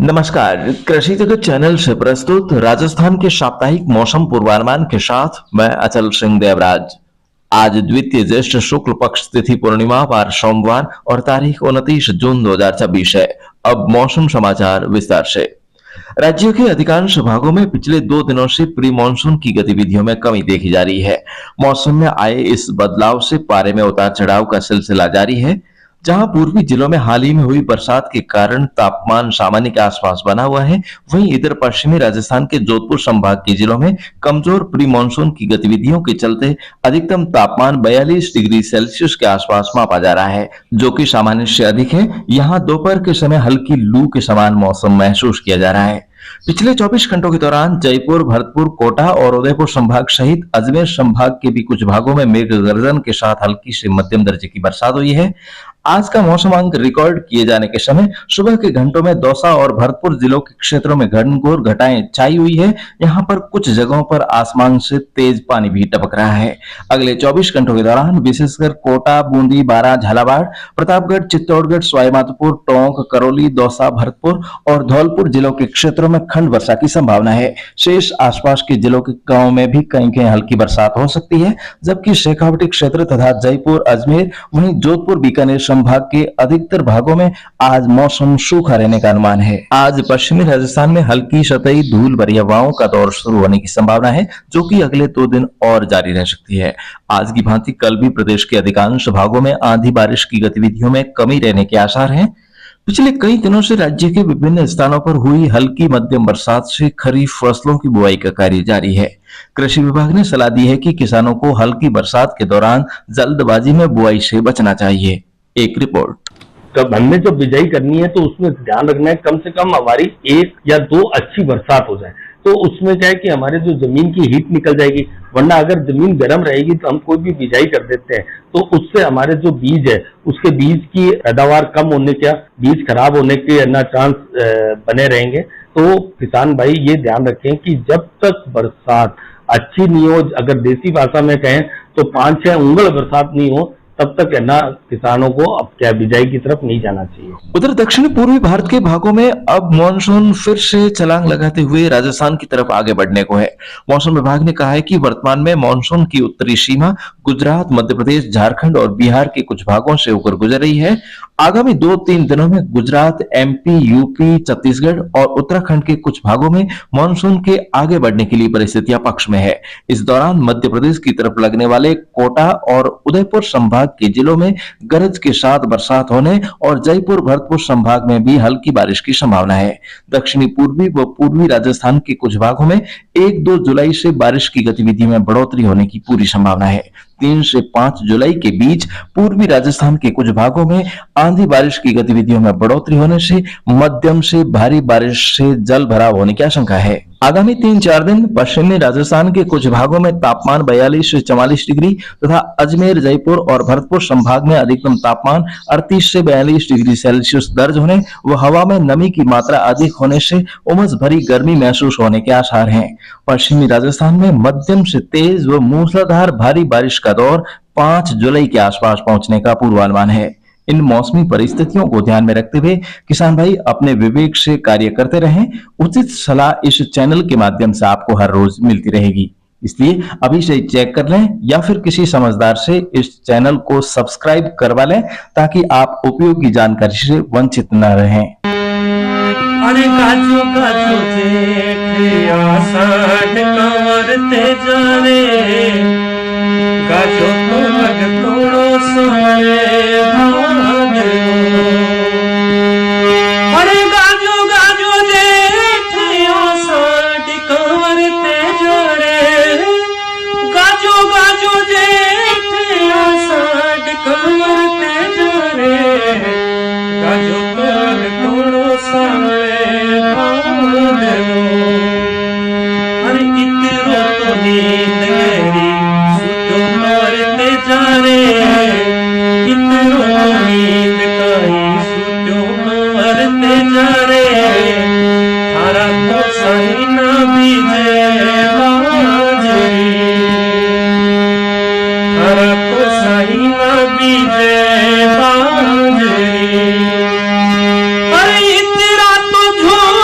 नमस्कार, कृषि जगत चैनल से प्रस्तुत राजस्थान के साप्ताहिक मौसम पूर्वानुमान के साथ मैं अचल सिंह देवराज। आज द्वितीय ज्येष्ठ शुक्ल पक्ष तिथि पूर्णिमा वार सोमवार और तारीख 29 जून 2026 है। अब मौसम समाचार विस्तार से। राज्य के अधिकांश भागों में पिछले 2 दिनों से प्री मानसून की गतिविधियों में कमी देखी जा रही है। मौसम में आए इस बदलाव से पारे में उतार चढ़ाव का सिलसिला जारी है। जहां पूर्वी जिलों में हाल ही में हुई बरसात के कारण तापमान सामान्य के आसपास बना हुआ है, वहीं इधर पश्चिमी राजस्थान के जोधपुर संभाग के जिलों में कमजोर प्री मानसून की गतिविधियों के चलते अधिकतम तापमान 42 डिग्री सेल्सियस के आसपास मापा जा रहा है, जो कि सामान्य से अधिक है। यहाँ दोपहर के समय हल्की लू के समान मौसम महसूस किया जा रहा है। पिछले 24 घंटों के दौरान जयपुर, भरतपुर, कोटा और उदयपुर संभाग सहित अजमेर संभाग के भी कुछ भागों में मेघ गर्जन के साथ हल्की से मध्यम दर्जे की बरसात हुई है। आज का मौसम अंक रिकॉर्ड किए जाने के समय सुबह के घंटों में दौसा और भरतपुर जिलों के क्षेत्रों में घनघोर घटाएं छाई हुई है। यहाँ पर कुछ जगहों पर आसमान से तेज पानी भी टपक रहा है। अगले 24 घंटों के दौरान विशेषकर कोटा, बूंदी, बारां, झालावाड़, प्रतापगढ़, चित्तौड़गढ़, सवाईमाधोपुर, टोंक, करौली, दौसा, भरतपुर और धौलपुर जिलों के क्षेत्रों में खंड वर्षा की संभावना है। शेष आसपास के जिलों के गांवों में भी कहीं कहीं हल्की बरसात हो सकती है, जबकि शेखावटी क्षेत्र तथा जयपुर, अजमेर, वहीं जोधपुर, बीकानेर संभाग के अधिकतर भागों में आज मौसम सूखा रहने का अनुमान है। आज पश्चिमी राजस्थान में हल्की सतही धूल भरी हवाओं का दौर शुरू होने की संभावना है, जो कि अगले 2 दिन और जारी रह सकती है। आज की भांति कल भी प्रदेश के अधिकांश भागों में आंधी बारिश की गतिविधियों में कमी रहने के आसार हैं। पिछले कई दिनों से राज्य के विभिन्न स्थानों पर हुई हल्की मध्यम बरसात से खरीफ फसलों की बुआई का कार्य जारी है। कृषि विभाग ने सलाह दी है कि किसानों को हल्की बरसात के दौरान जल्दबाजी में बुआई से बचना चाहिए। एक रिपोर्ट। तब हमने जो बिजाई करनी है तो उसमें ध्यान रखना है कम से कम हमारी 1 या 2 अच्छी बरसात हो जाए, तो उसमें क्या है कि हमारे जो जमीन की हीट निकल जाएगी। वरना अगर जमीन गर्म रहेगी तो हम कोई भी बिजाई कर देते हैं तो उससे हमारे जो बीज है उसके बीज की पैदावार कम होने का, बीज खराब होने के ना चांस बने रहेंगे। तो किसान भाई ये ध्यान रखें कि जब तक बरसात अच्छी नहीं हो, अगर देसी भाषा में कहें तो 5-6 उंगल बरसात नहीं हो, तब तक है ना किसानों को अब क्या बिजाई की तरफ नहीं जाना चाहिए। उधर दक्षिण पूर्वी भारत के भागों में अब मानसून फिर से छलांग लगाते हुए राजस्थान की तरफ आगे बढ़ने को है। मौसम विभाग ने कहा है कि वर्तमान में मानसून की उत्तरी सीमा गुजरात, मध्य प्रदेश, झारखंड और बिहार के कुछ भागों से होकर गुजर रही है। आगामी 2-3 दिनों में गुजरात, एमपी, यूपी, छत्तीसगढ़ और उत्तराखंड के कुछ भागों में मानसून के आगे बढ़ने के लिए परिस्थितियां पक्ष में है। इस दौरान मध्य प्रदेश की तरफ लगने वाले कोटा और उदयपुर संभाग के जिलों में गरज के साथ बरसात होने और जयपुर, भरतपुर संभाग में भी हल्की बारिश की संभावना है। दक्षिणी पूर्वी व पूर्वी राजस्थान के कुछ भागों में 1-2 जुलाई से बारिश की गतिविधि में बढ़ोतरी होने की पूरी संभावना है। 3 से 5 जुलाई के बीच पूर्वी राजस्थान के कुछ भागों में आंधी बारिश की गतिविधियों में बढ़ोतरी होने से मध्यम से भारी बारिश से जल भराव होने की आशंका है। आगामी 3-4 दिन पश्चिमी राजस्थान के कुछ भागों में तापमान 42 से 44 डिग्री तथा अजमेर, जयपुर और भरतपुर संभाग में अधिकतम तापमान 38 से 42 डिग्री सेल्सियस दर्ज होने व हवा में नमी की मात्रा अधिक होने से उमस भरी गर्मी महसूस होने के आसार हैं। पश्चिमी राजस्थान में मध्यम से तेज व मूसलाधार भारी बारिश का दौर 5 जुलाई के आसपास पहुंचने का पूर्वानुमान है। इन मौसमी परिस्थितियों को ध्यान में रखते हुए किसान भाई अपने विवेक से कार्य करते रहें। उचित सलाह इस चैनल के माध्यम से आपको हर रोज मिलती रहेगी, इसलिए अभी से चेक कर लें या फिर किसी समझदार से इस चैनल को सब्सक्राइब करवा लें ताकि आप उपयोगी जानकारी से वंचित न रहें। अरे काजू काजू करते जाने काजू थोड़ो सोए अरे इतना तो झूठ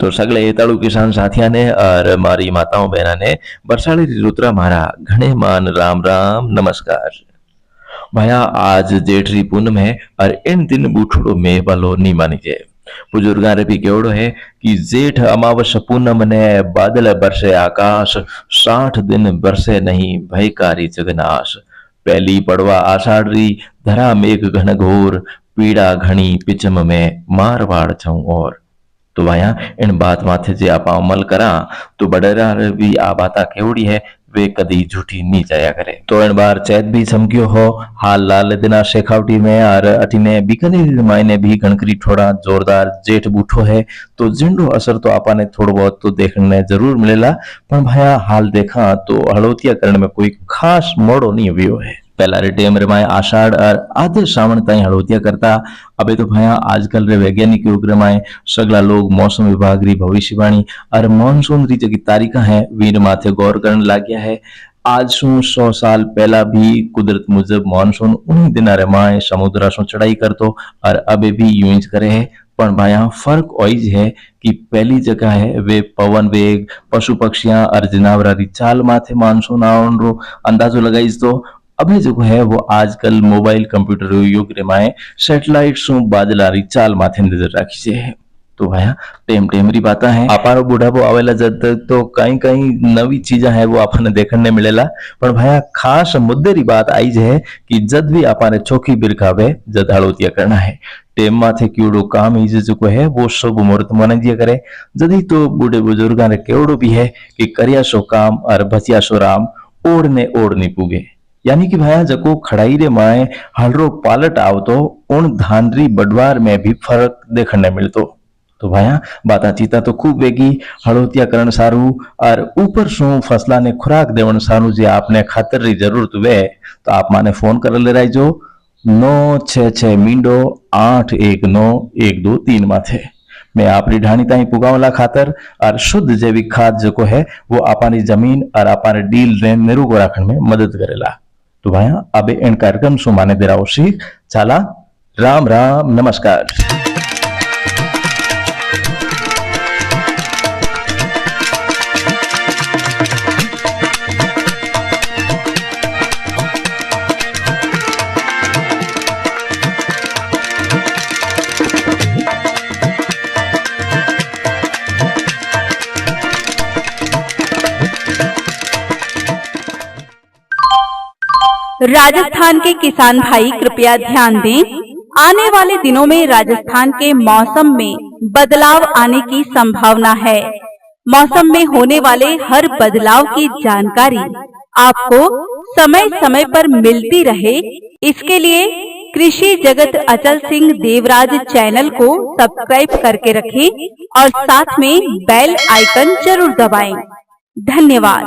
તો સગળે તળુ કિસાન સાથિયાને और મારી માતાઓ બહેનાને વરસાળી ઋતુરા મારા ઘणे मान राम राम नमस्कार। भया आज जेठरी पूनम है और इन दिन बूठड़ो में वालो नी मानी जे। बुजुर्गा रे भी केवड़ो है कि जेठ अमावस पूनम ने बादल बरसे आकाश, 60 दिन बरसे नहीं भयकारी जगनाश। पहली पड़वा आषाढ़ी धरा मेघ घन घोर, पीड़ा घनी पिचम में मारवाड़ छऊं और। तो भाया इन बात माथे जे आप अमल करा तो बडेरा भी आ बाता केवड़ी है वे कदी झूठी नी जाया करे। तो इन बार चैत भी चमक्यो हो हाल लाल दिना शेखावटी में और अटीने बीकानेर मायने भी गणकरी थोड़ा जोरदार जेठ बूठो है। तो जिंडो असर तो आपाने थोड़ो बहुत तो देखने जरूर मिलेला, पर भाया हाल देखा तो हड़ोतिया करने में कोई खास मोड़ो नहीं हुयो है। पहला रे टेम रे माए आषाढ़ और आधे श्रावण ताई हड़ोतिया करता। अबे तो भाया आजकल रे वैज्ञानिक युग रे माए सगला लोग मौसम विभाग री भविष्यवाणी और मॉनसून री जगी तारीखा है वीर माथे गौर करने लाग्या है। आज शू 100 साल पहला भी कुदरत मुजब मॉनसून उन्हीं दिना रे माए समुद्र शू चढ़ाई करतो और अबे भी यूं ही करे है। पर भाया फर्क ओइज है कि पहली जगह है वे पवन वेग, पशु पक्षियां और जनावरा री चाल माथे मॉनसून आवन रो अंदाजो लगाईज। तो अभी जो है वो आजकल मोबाइल कंप्यूटर युग रे माए सैटेलाइट सु बादलारी चाल माथे नजर राखी छे। तो भाया टेम टेमरी बाता है आपारो बुढ़ापो आवेला जद तो कई कई नवी चीजा है वो आपने देखने मिलेला। पर भाया खास मुद्दे री बात आई है कि जद भी आपाने चौकी बिरखावे जद हड़ोतिया करना है टेम माथे क्यूड़ो काम इज जो है वो शुभ मुहूर्त माने दिया करे। जदी तो बूढ़े बुजुर्गा ने केवड़ो भी है कि करिया सो काम और बचिया सो राम, ओढ़ने ओढ़नी पुगे। यानी कि भाया जको खड़ाई रे माए हलरो पालट आवतो उन धानरी बडवार में भी फर्क देखने मिलतो। तो भाया बाता चीता तो खूब वेगी हड़ोतिया करण सारू और ऊपर सु फसला ने खुराक देवन सारू जे आपने खातर री जरूरत वे तो आप माने फोन कर ले रही जो 966 मींडो 819123 माथे मैं आपरी ढाणी ताई पुगावला खातर और शुद्ध जैविक खाद जो है वो आपानी जमीन और आपाने डील ने निरुगो राखण में मदद करेला। तो भाया अबे इन कार्यक्रम सु माने देराओ सीख चाला राम राम नमस्कार। राजस्थान के किसान भाई कृपया ध्यान दें, आने वाले दिनों में राजस्थान के मौसम में बदलाव आने की संभावना है। मौसम में होने वाले हर बदलाव की जानकारी आपको समय समय पर मिलती रहे, इसके लिए कृषि जगत अचल सिंह देवराज चैनल को सब्सक्राइब करके रखें और साथ में बेल आइकन जरूर दबाएं। धन्यवाद।